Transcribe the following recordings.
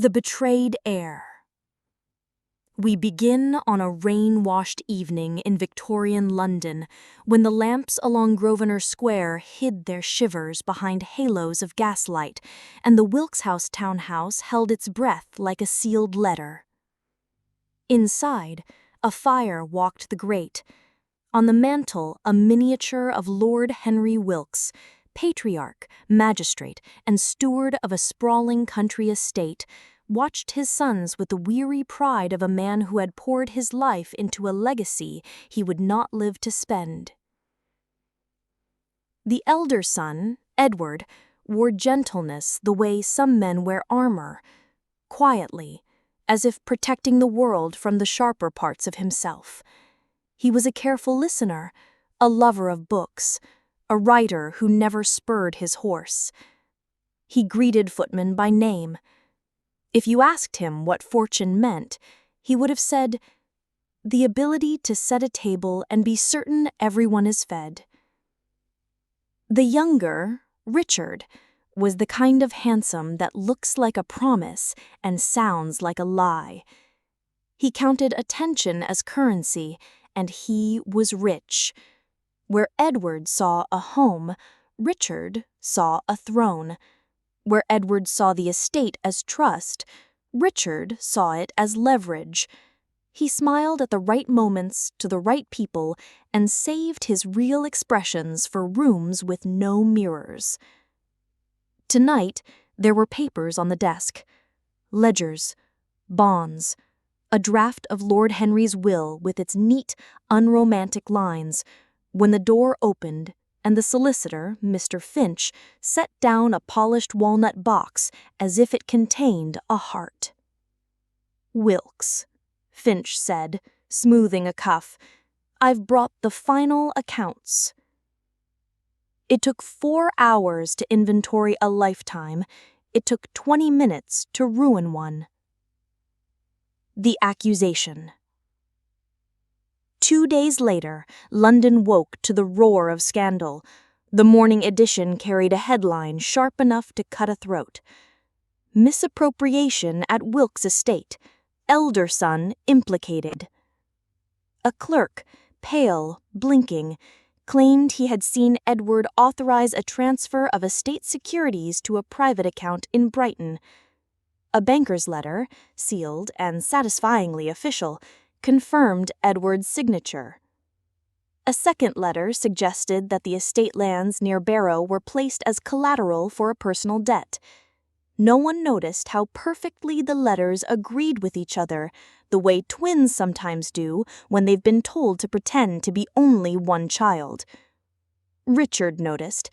The betrayed heir. We begin on a rain-washed evening in Victorian London, when the lamps along Grosvenor Square hid their shivers behind halos of gaslight, and the Wilkes House townhouse held its breath like a sealed letter. Inside, a fire walked the grate. On the mantel, a miniature of Lord Henry Wilkes, patriarch, magistrate, and steward of a sprawling country estate, watched his sons with the weary pride of a man who had poured his life into a legacy he would not live to spend. The elder son, Edward, wore gentleness the way some men wear armor, quietly, as if protecting the world from the sharper parts of himself. He was a careful listener, a lover of books, a writer who never spurred his horse. He greeted footmen by name. If you asked him what fortune meant, he would have said, "The ability to set a table and be certain everyone is fed." The younger, Richard, was the kind of handsome that looks like a promise and sounds like a lie. He counted attention as currency, and he was rich. Where Edward saw a home, Richard saw a throne. Where Edward saw the estate as trust, Richard saw it as leverage. He smiled at the right moments to the right people and saved his real expressions for rooms with no mirrors. Tonight, there were papers on the desk. Ledgers, bonds, a draft of Lord Henry's will with its neat, unromantic lines, when the door opened and the solicitor, Mr. Finch, set down a polished walnut box as if it contained a heart. "Wilkes," Finch said, smoothing a cuff, "I've brought the final accounts." It took 4 hours to inventory a lifetime. It took 20 minutes to ruin one. The accusation. 2 days later, London woke to the roar of scandal. The morning edition carried a headline sharp enough to cut a throat. "Misappropriation at Wilkes estate. Elder son implicated." A clerk, pale, blinking, claimed he had seen Edward authorize a transfer of estate securities to a private account in Brighton. A banker's letter, sealed and satisfyingly official, confirmed Edward's signature. A second letter suggested that the estate lands near Barrow were placed as collateral for a personal debt. No one noticed how perfectly the letters agreed with each other, the way twins sometimes do when they've been told to pretend to be only one child. Richard noticed.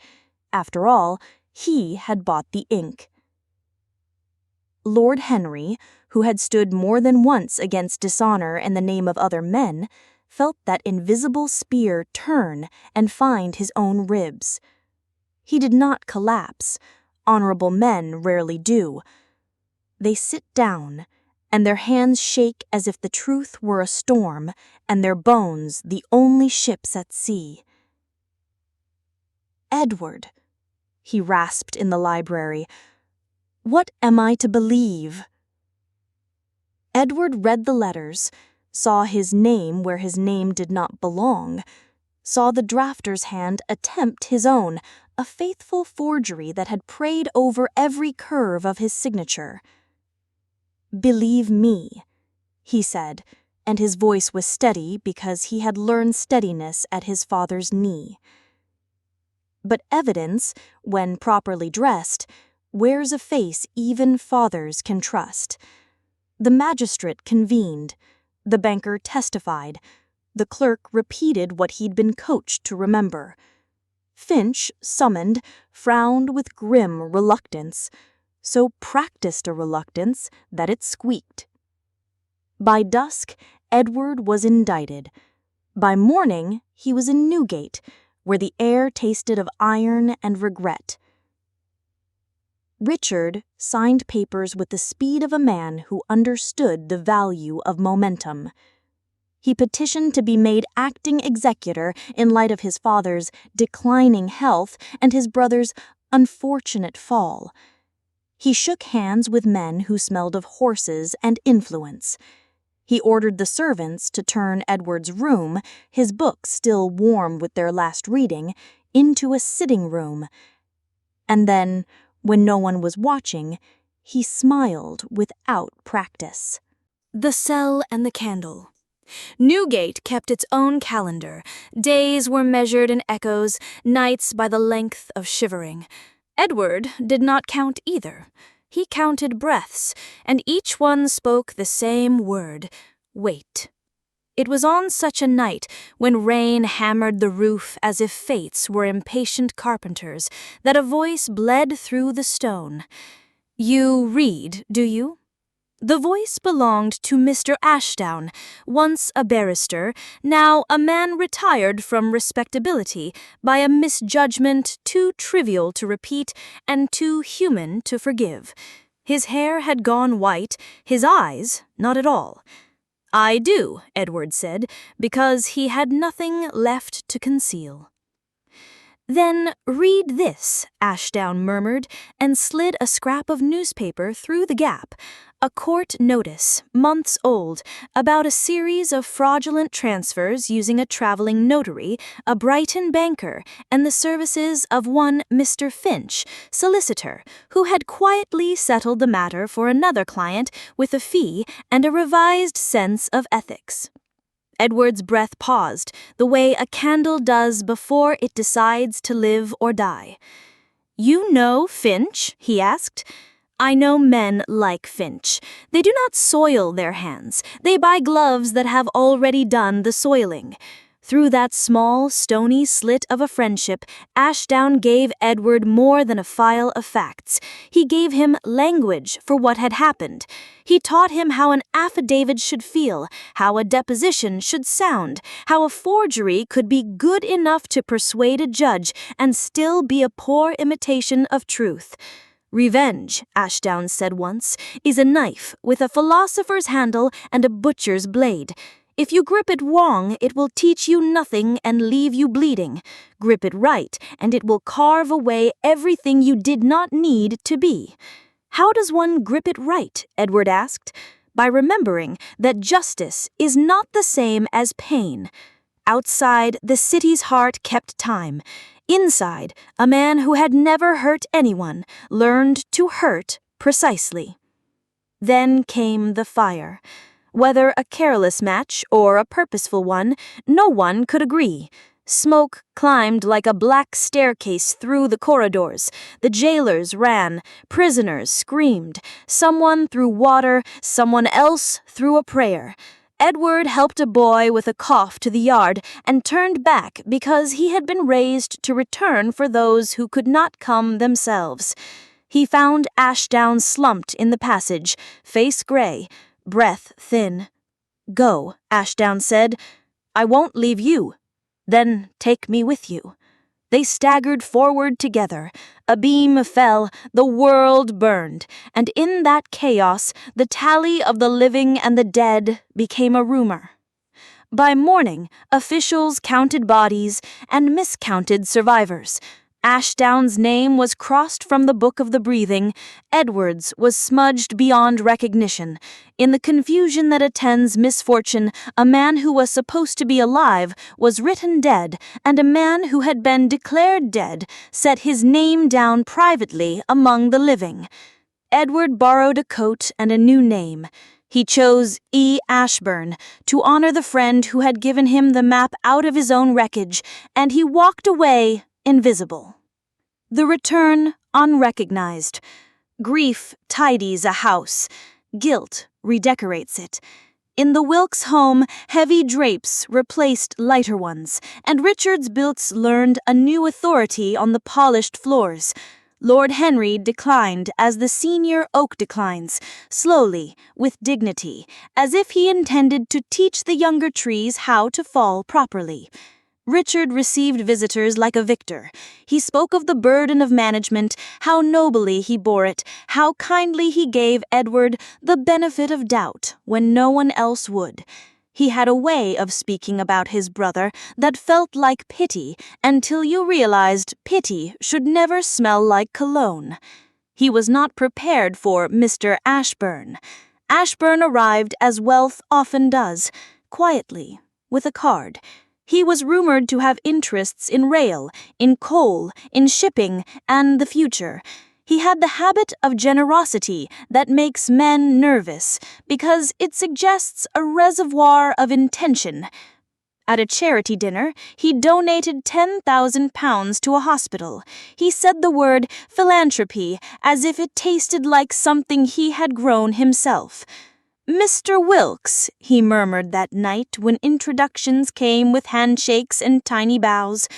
After all, he had bought the ink. Lord Henry, who had stood more than once against dishonor in the name of other men, felt that invisible spear turn and find his own ribs. He did not collapse. Honorable men rarely do. They sit down, and their hands shake as if the truth were a storm, and their bones the only ships at sea. "Edward," he rasped in the library, "what am I to believe?" Edward read the letters, saw his name where his name did not belong, saw the drafter's hand attempt his own, a faithful forgery that had prayed over every curve of his signature. "Believe me," he said, and his voice was steady because he had learned steadiness at his father's knee. But evidence, when properly dressed, wears a face even fathers can trust. The magistrate convened. The banker testified. The clerk repeated what he'd been coached to remember. Finch, summoned, frowned with grim reluctance, so practiced a reluctance that it squeaked. By dusk, Edward was indicted. By morning, he was in Newgate, where the air tasted of iron and regret. Richard signed papers with the speed of a man who understood the value of momentum. He petitioned to be made acting executor in light of his father's declining health and his brother's unfortunate fall. He shook hands with men who smelled of horses and influence. He ordered the servants to turn Edward's room, his books still warm with their last reading, into a sitting room. And then, when no one was watching, he smiled without practice. The cell and the candle. Newgate kept its own calendar. Days were measured in echoes, nights by the length of shivering. Edward did not count either. He counted breaths, and each one spoke the same word: wait. It was on such a night, when rain hammered the roof as if fates were impatient carpenters, that a voice bled through the stone. You read, do you? The voice belonged to Mr. Ashdown, once a barrister, now a man retired from respectability by a misjudgment too trivial to repeat and too human to forgive. His hair had gone white, his eyes not at all. I do, Edward said, because he had nothing left to conceal. Then read this, Ashdown murmured, and slid a scrap of newspaper through the gap. A court notice, months old, about a series of fraudulent transfers using a traveling notary, a Brighton banker, and the services of one Mr. Finch, solicitor, who had quietly settled the matter for another client with a fee and a revised sense of ethics. Edward's breath paused, the way a candle does before it decides to live or die. You know Finch? He asked. I know men like Finch. They do not soil their hands. They buy gloves that have already done the soiling. Through that small, stony slit of a friendship, Ashdown gave Edward more than a file of facts. He gave him language for what had happened. He taught him how an affidavit should feel, how a deposition should sound, how a forgery could be good enough to persuade a judge and still be a poor imitation of truth. Revenge, Ashdown said once, is a knife with a philosopher's handle and a butcher's blade. If you grip it wrong, it will teach you nothing and leave you bleeding. Grip it right, and it will carve away everything you did not need to be. How does one grip it right? Edward asked. By remembering that justice is not the same as pain. Outside, the city's heart kept time. Inside, a man who had never hurt anyone learned to hurt precisely. Then came the fire. Whether a careless match or a purposeful one, no one could agree. Smoke climbed like a black staircase through the corridors. The jailers ran, prisoners screamed. Someone threw water, someone else threw a prayer. Edward helped a boy with a cough to the yard and turned back because he had been raised to return for those who could not come themselves. He found Ashdown slumped in the passage, face gray, breath thin. Go, Ashdown said. I won't leave you. Then take me with you. They staggered forward together. A beam fell, the world burned, and in that chaos, the tally of the living and the dead became a rumor. By morning, officials counted bodies and miscounted survivors. Ashdown's name was crossed from the book of the breathing. Edward's was smudged beyond recognition. In the confusion that attends misfortune, a man who was supposed to be alive was written dead, and a man who had been declared dead set his name down privately among the living. Edward borrowed a coat and a new name. He chose E. Ashburn to honor the friend who had given him the map out of his own wreckage, and he walked away invisible. The return unrecognized. Grief tidies a house. Guilt redecorates it. In the Wilkes home, heavy drapes replaced lighter ones, and Richard's built learned a new authority on the polished floors. Lord Henry declined as the senior oak declines, slowly, with dignity, as if he intended to teach the younger trees how to fall properly. Richard received visitors like a victor. He spoke of the burden of management, how nobly he bore it, how kindly he gave Edward the benefit of doubt when no one else would. He had a way of speaking about his brother that felt like pity until you realized pity should never smell like cologne. He was not prepared for Mr. Ashburn. Ashburn arrived as wealth often does, quietly, with a card. He was rumored to have interests in rail, in coal, in shipping, and the future. He had the habit of generosity that makes men nervous because it suggests a reservoir of intention. At a charity dinner, he donated £10,000 to a hospital. He said the word philanthropy as if it tasted like something he had grown himself. "Mr. Wilkes," he murmured that night when introductions came with handshakes and tiny bows,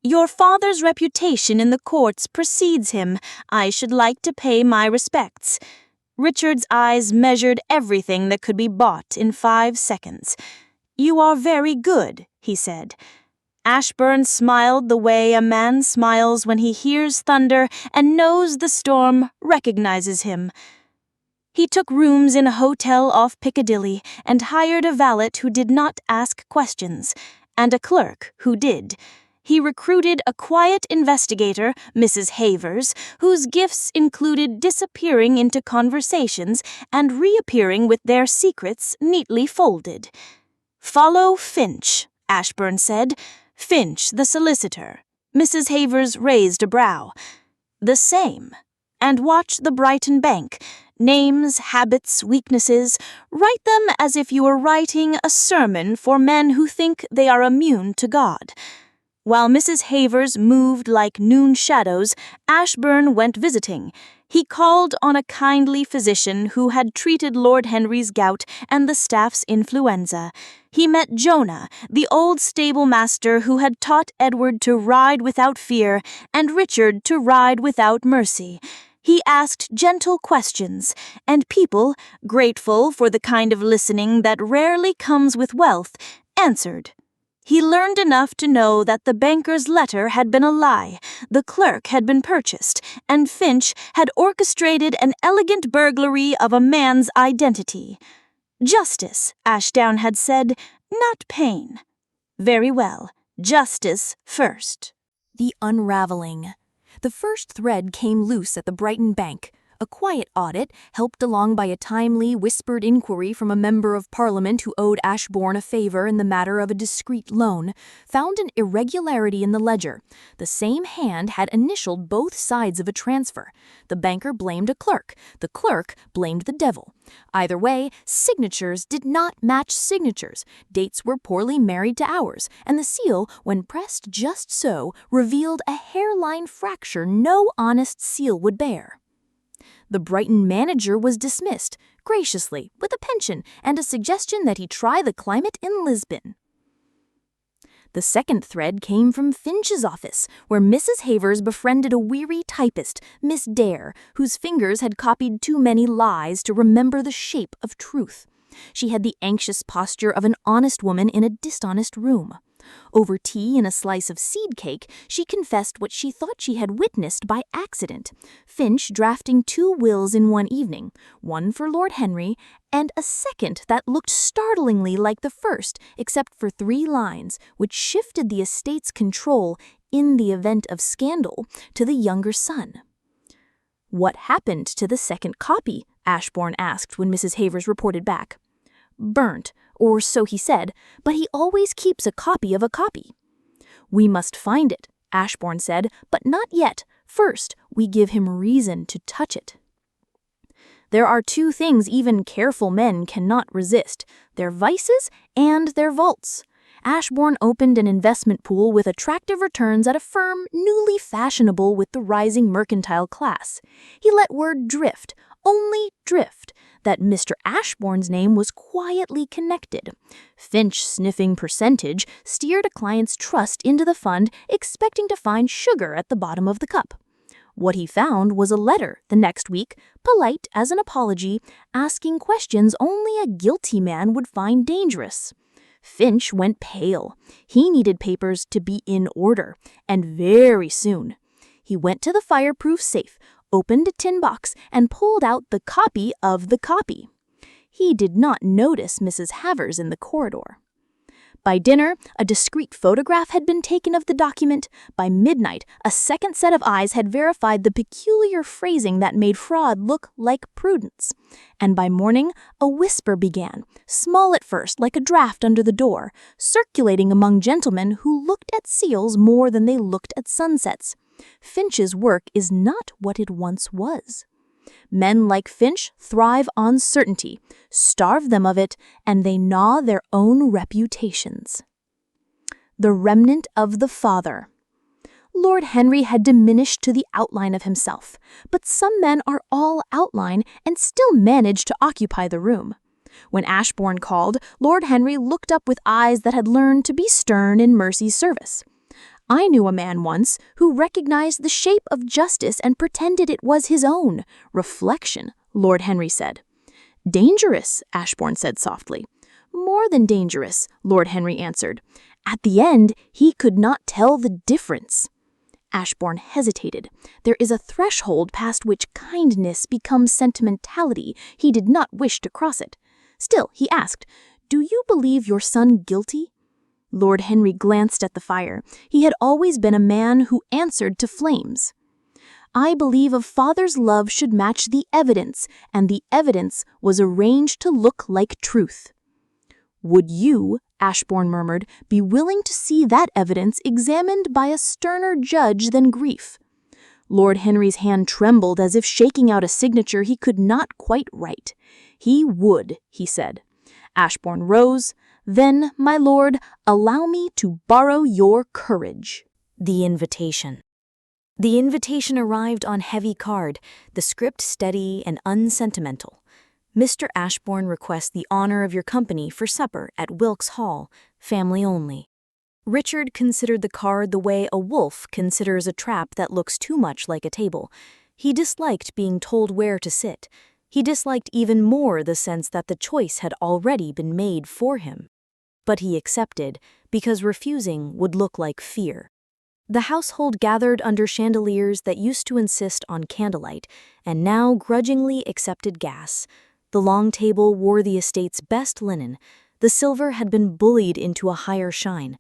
"your father's reputation in the courts precedes him. I should like to pay my respects." Richard's eyes measured everything that could be bought in 5 seconds. "You are very good," he said. Ashburn smiled the way a man smiles when he hears thunder and knows the storm recognizes him. He took rooms in a hotel off Piccadilly and hired a valet who did not ask questions, and a clerk who did. He recruited a quiet investigator, Mrs. Havers, whose gifts included disappearing into conversations and reappearing with their secrets neatly folded. "Follow Finch," Ashburn said. "Finch, the solicitor." Mrs. Havers raised a brow. "The same. And watch the Brighton Bank. Names, habits, weaknesses. Write them as if you were writing a sermon for men who think they are immune to God." While Mrs. Havers moved like noon shadows, Ashburn went visiting. He called on a kindly physician who had treated Lord Henry's gout and the staff's influenza. He met Jonah, the old stable-master who had taught Edward to ride without fear and Richard to ride without mercy. He asked gentle questions, and people, grateful for the kind of listening that rarely comes with wealth, answered. He learned enough to know that the banker's letter had been a lie, the clerk had been purchased, and Finch had orchestrated an elegant burglary of a man's identity. "Justice," Ashdown had said, "not pain." Very well, justice first. The unraveling. The first thread came loose at the Brighton Bank. A quiet audit, helped along by a timely, whispered inquiry from a member of Parliament who owed Ashburn a favour in the matter of a discreet loan, found an irregularity in the ledger. The same hand had initialed both sides of a transfer. The banker blamed a clerk. The clerk blamed the devil. Either way, signatures did not match signatures. Dates were poorly married to hours, and the seal, when pressed just so, revealed a hairline fracture no honest seal would bear. The Brighton manager was dismissed, graciously, with a pension and a suggestion that he try the climate in Lisbon. The second thread came from Finch's office, where Mrs. Havers befriended a weary typist, Miss Dare, whose fingers had copied too many lies to remember the shape of truth. She had the anxious posture of an honest woman in a dishonest room. Over tea and a slice of seed cake, she confessed what she thought she had witnessed by accident. Finch drafting 2 wills in one evening, one for Lord Henry, and a second that looked startlingly like the first, except for 3 lines, which shifted the estate's control, in the event of scandal, to the younger son. "What happened to the second copy?" Ashburn asked when Mrs. Havers reported back. "Burnt, or so he said, but he always keeps a copy of a copy." "We must find it," Ashburn said, "but not yet. First, we give him reason to touch it." There are 2 things even careful men cannot resist, their vices and their vaults. Ashburn opened an investment pool with attractive returns at a firm newly fashionable with the rising mercantile class. He let word drift, only drift, that Mr. Ashburn's name was quietly connected. Finch, sniffing percentage, steered a client's trust into the fund, expecting to find sugar at the bottom of the cup. What he found was a letter the next week, polite as an apology, asking questions only a guilty man would find dangerous. Finch went pale. He needed papers to be in order, and very soon. He went to the fireproof safe, opened a tin box, and pulled out the copy of the copy. He did not notice Mrs. Havers in the corridor. By dinner, a discreet photograph had been taken of the document. By midnight, a second set of eyes had verified the peculiar phrasing that made fraud look like prudence. And by morning, a whisper began, small at first, like a draft under the door, circulating among gentlemen who looked at seals more than they looked at sunsets. Finch's work is not what it once was. Men like Finch thrive on certainty, starve them of it, and they gnaw their own reputations. The remnant of the father. Lord Henry had diminished to the outline of himself, but some men are all outline and still manage to occupy the room. When Ashbourne called, Lord Henry looked up with eyes that had learned to be stern in mercy's service. I knew a man once who recognized the shape of justice and pretended it was his own. Reflection, Lord Henry said. Dangerous, Ashbourne said softly. More than dangerous, Lord Henry answered. At the end, he could not tell the difference. Ashbourne hesitated. There is a threshold past which kindness becomes sentimentality. He did not wish to cross it. Still, he asked, "Do you believe your son guilty?" Lord Henry glanced at the fire. He had always been a man who answered to flames. I believe a father's love should match the evidence, and the evidence was arranged to look like truth. Would you, Ashbourne murmured, be willing to see that evidence examined by a sterner judge than grief? Lord Henry's hand trembled as if shaking out a signature he could not quite write. He would, he said. Ashbourne rose. Then, my lord, allow me to borrow your courage. The invitation. The invitation arrived on heavy card, the script steady and unsentimental. Mr. Ashbourne requests the honor of your company for supper at Wilkes Hall, family only. Richard considered the card the way a wolf considers a trap that looks too much like a table. He disliked being told where to sit. He disliked even more the sense that the choice had already been made for him. But he accepted, because refusing would look like fear. The household gathered under chandeliers that used to insist on candlelight, and now grudgingly accepted gas. The long table wore the estate's best linen. The silver had been bullied into a higher shine.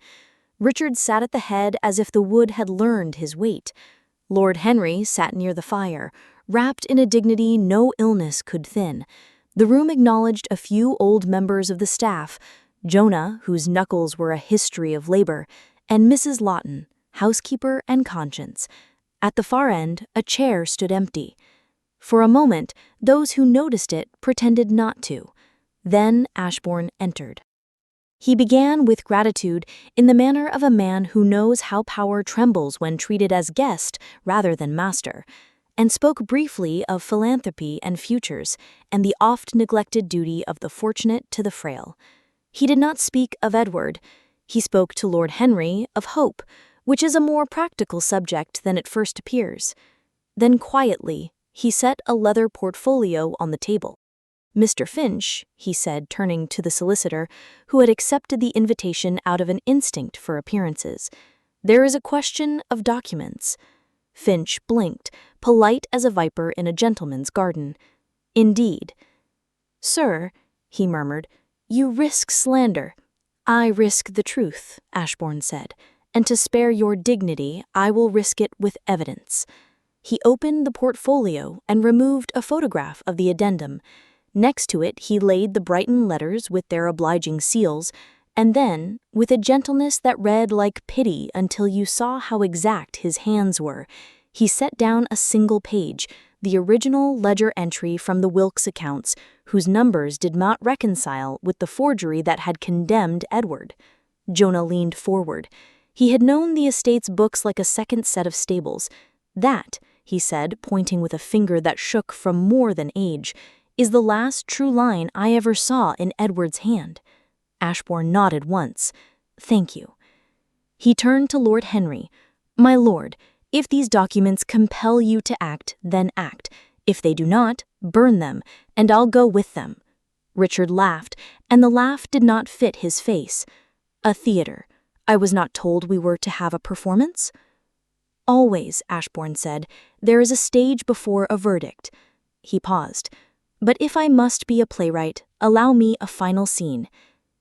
Richard sat at the head as if the wood had learned his weight. Lord Henry sat near the fire, wrapped in a dignity no illness could thin. The room acknowledged a few old members of the staff, Jonah, whose knuckles were a history of labor, and Mrs. Lawton, housekeeper and conscience. At the far end, a chair stood empty. For a moment, those who noticed it pretended not to. Then Ashbourne entered. He began with gratitude in the manner of a man who knows how power trembles when treated as guest rather than master, and spoke briefly of philanthropy and futures, and the oft-neglected duty of the fortunate to the frail. He did not speak of Edward. He spoke to Lord Henry of hope, which is a more practical subject than it first appears. Then quietly, he set a leather portfolio on the table. Mr. Finch, he said, turning to the solicitor, who had accepted the invitation out of an instinct for appearances, there is a question of documents. Finch blinked, polite as a viper in a gentleman's garden. Indeed. Sir, he murmured, you risk slander. I risk the truth, Ashbourne said, and to spare your dignity, I will risk it with evidence. He opened the portfolio and removed a photograph of the addendum. Next to it, he laid the Brighton letters with their obliging seals, and then, with a gentleness that read like pity until you saw how exact his hands were, he set down a single page, the original ledger entry from the Wilkes accounts, whose numbers did not reconcile with the forgery that had condemned Edward. Jonah leaned forward. He had known the estate's books like a second set of stables. That, he said, pointing with a finger that shook from more than age, is the last true line I ever saw in Edward's hand. Ashbourne nodded once. Thank you. He turned to Lord Henry. My lord, if these documents compel you to act, then act. If they do not, burn them, and I'll go with them. Richard laughed, and the laugh did not fit his face. A theater. I was not told we were to have a performance? Always, Ashbourne said, there is a stage before a verdict. He paused. But if I must be a playwright, allow me a final scene.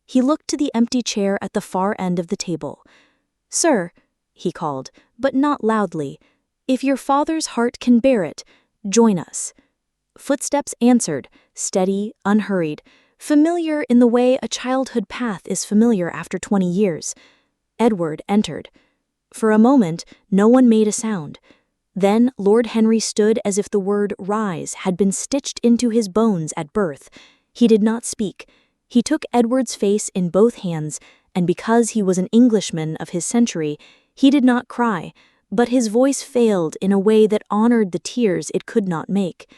He looked to the empty chair at the far end of the table. "Sir," he called, but not loudly, "if your father's heart can bear it, join us." Footsteps answered, steady, unhurried, familiar in the way a childhood path is familiar after 20 years. Edward entered. For a moment, no one made a sound. Then Lord Henry stood as if the word rise had been stitched into his bones at birth. He did not speak. He took Edward's face in both hands, and because he was an Englishman of his century, he did not cry, but his voice failed in a way that honored the tears it could not make.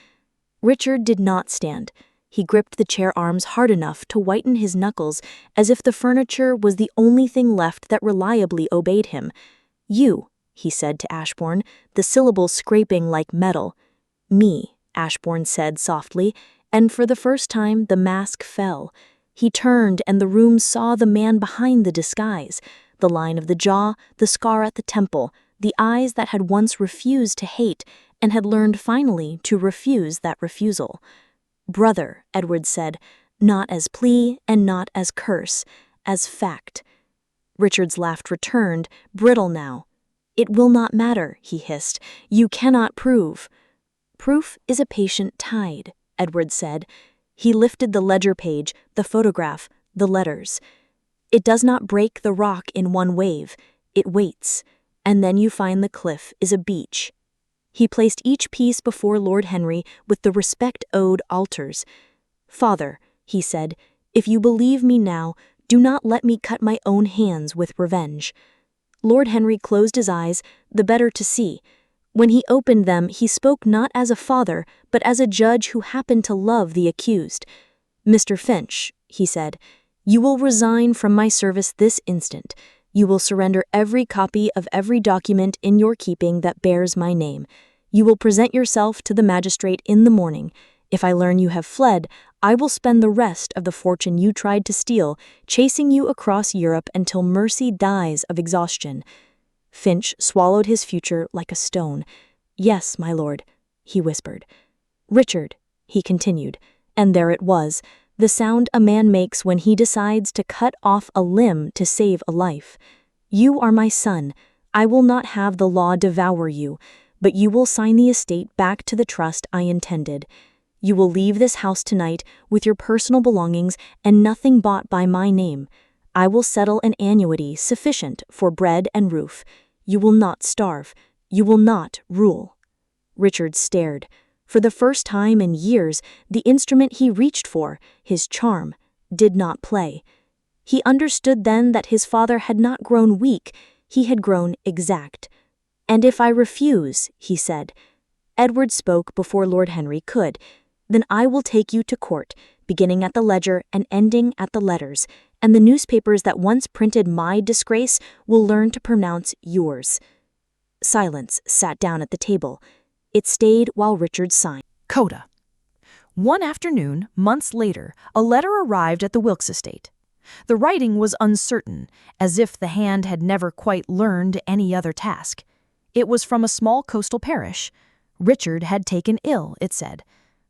Richard did not stand. He gripped the chair arms hard enough to whiten his knuckles, as if the furniture was the only thing left that reliably obeyed him. "You," he said to Ashbourne, the syllables scraping like metal. "Me," Ashbourne said softly, and for the first time the mask fell. He turned, and the room saw the man behind the disguise, the line of the jaw, the scar at the temple, the eyes that had once refused to hate and had learned finally to refuse that refusal. "Brother," Edward said, not as plea and not as curse, as fact. Richard's laugh returned, brittle now. "It will not matter," he hissed. "You cannot prove." "Proof is a patient tide," Edward said. He lifted the ledger page, the photograph, the letters. "It does not break the rock in one wave. It waits, and then you find the cliff is a beach." He placed each piece before Lord Henry with the respect owed altars. "Father," he said, "if you believe me now, do not let me cut my own hands with revenge." Lord Henry closed his eyes, the better to see. When he opened them, he spoke not as a father, but as a judge who happened to love the accused. "Mr. Finch," he said, "you will resign from my service this instant. You will surrender every copy of every document in your keeping that bears my name. You will present yourself to the magistrate in the morning. If I learn you have fled, I will spend the rest of the fortune you tried to steal, chasing you across Europe until mercy dies of exhaustion." Finch swallowed his future like a stone. "Yes, my lord," he whispered. "Richard," he continued, and there it was, the sound a man makes when he decides to cut off a limb to save a life. "You are my son. I will not have the law devour you, but you will sign the estate back to the trust I intended. You will leave this house tonight with your personal belongings and nothing bought by my name. I will settle an annuity sufficient for bread and roof. You will not starve. You will not rule." Richard stared. For the first time in years, the instrument he reached for, his charm, did not play. He understood then that his father had not grown weak, he had grown exact. "And if I refuse," he said. Edward spoke before Lord Henry could. "Then I will take you to court, beginning at the ledger and ending at the letters, and the newspapers that once printed my disgrace will learn to pronounce yours." Silence sat down at the table. It stayed while Richard signed. Coda. One afternoon, months later, a letter arrived at the Wilkes estate. The writing was uncertain, as if the hand had never quite learned any other task. It was from a small coastal parish. Richard had taken ill, it said.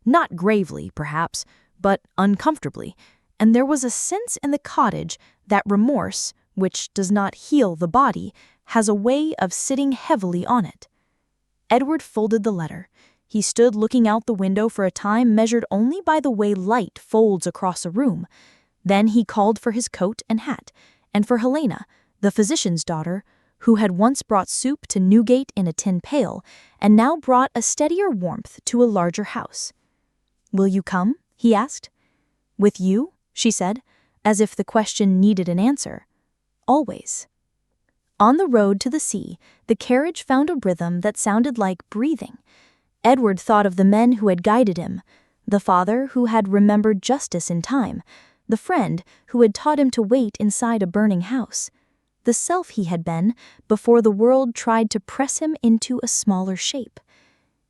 Not gravely, perhaps, but uncomfortably, and there was a sense in the cottage that remorse, which does not heal the body, has a way of sitting heavily on it. Edward folded the letter. He stood looking out the window for a time measured only by the way light folds across a room. Then he called for his coat and hat, and for Helena, the physician's daughter, who had once brought soup to Newgate in a tin pail, and now brought a steadier warmth to a larger house. "Will you come?" he asked. "With you?" she said, as if the question needed an answer. "Always." On the road to the sea, the carriage found a rhythm that sounded like breathing. Edward thought of the men who had guided him, the father who had remembered justice in time, the friend who had taught him to wait inside a burning house, the self he had been before the world tried to press him into a smaller shape.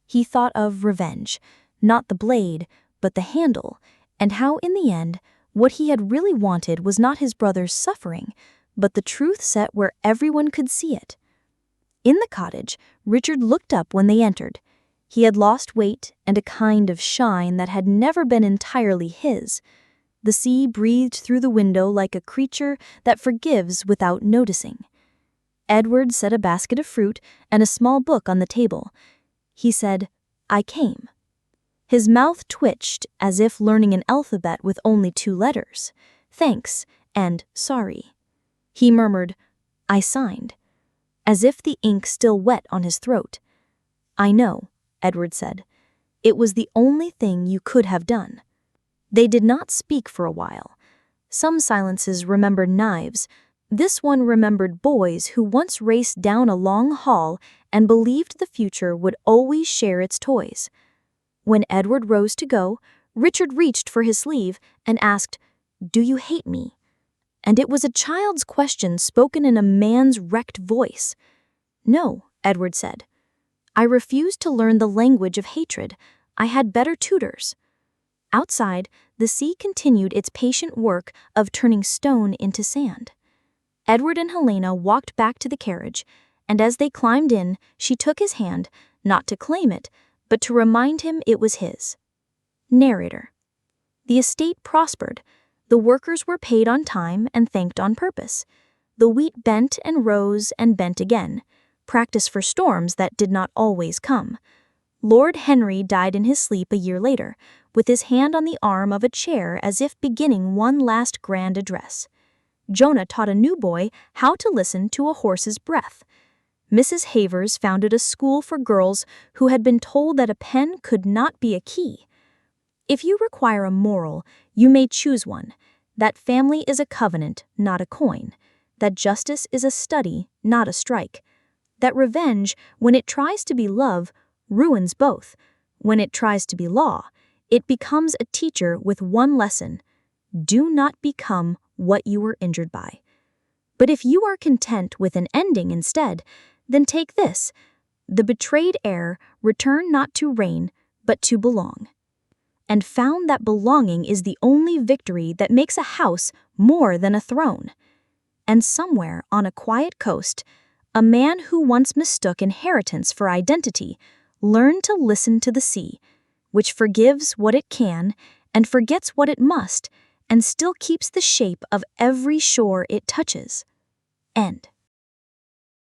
He thought of revenge, not the blade, but the handle, and how in the end, what he had really wanted was not his brother's suffering, but the truth set where everyone could see it. In the cottage, Richard looked up when they entered. He had lost weight and a kind of shine that had never been entirely his. The sea breathed through the window like a creature that forgives without noticing. Edward set a basket of fruit and a small book on the table. He said, "I came." His mouth twitched as if learning an alphabet with only 2 letters, thanks and sorry. He murmured, "I signed," as if the ink still wet on his throat. "I know," Edward said. "It was the only thing you could have done." They did not speak for a while. Some silences remembered knives. This one remembered boys who once raced down a long hall and believed the future would always share its toys. When Edward rose to go, Richard reached for his sleeve and asked, "Do you hate me?" And it was a child's question spoken in a man's wrecked voice. "No," Edward said. "I refused to learn the language of hatred. I had better tutors." Outside, the sea continued its patient work of turning stone into sand. Edward and Helena walked back to the carriage, and as they climbed in, she took his hand, not to claim it, but to remind him it was his. Narrator. The estate prospered. The workers were paid on time and thanked on purpose. The wheat bent and rose and bent again, practice for storms that did not always come. Lord Henry died in his sleep a year later, with his hand on the arm of a chair as if beginning one last grand address. Jonah taught a new boy how to listen to a horse's breath. Mrs. Havers founded a school for girls who had been told that a pen could not be a key. If you require a moral, you may choose one: that family is a covenant, not a coin; that justice is a study, not a strike; that revenge, when it tries to be love, ruins both; when it tries to be law, it becomes a teacher with one lesson: do not become what you were injured by. But if you are content with an ending instead, then take this: the betrayed heir returned not to reign, but to belong, and found that belonging is the only victory that makes a house more than a throne. And somewhere on a quiet coast, a man who once mistook inheritance for identity learned to listen to the sea, which forgives what it can and forgets what it must, and still keeps the shape of every shore it touches. End.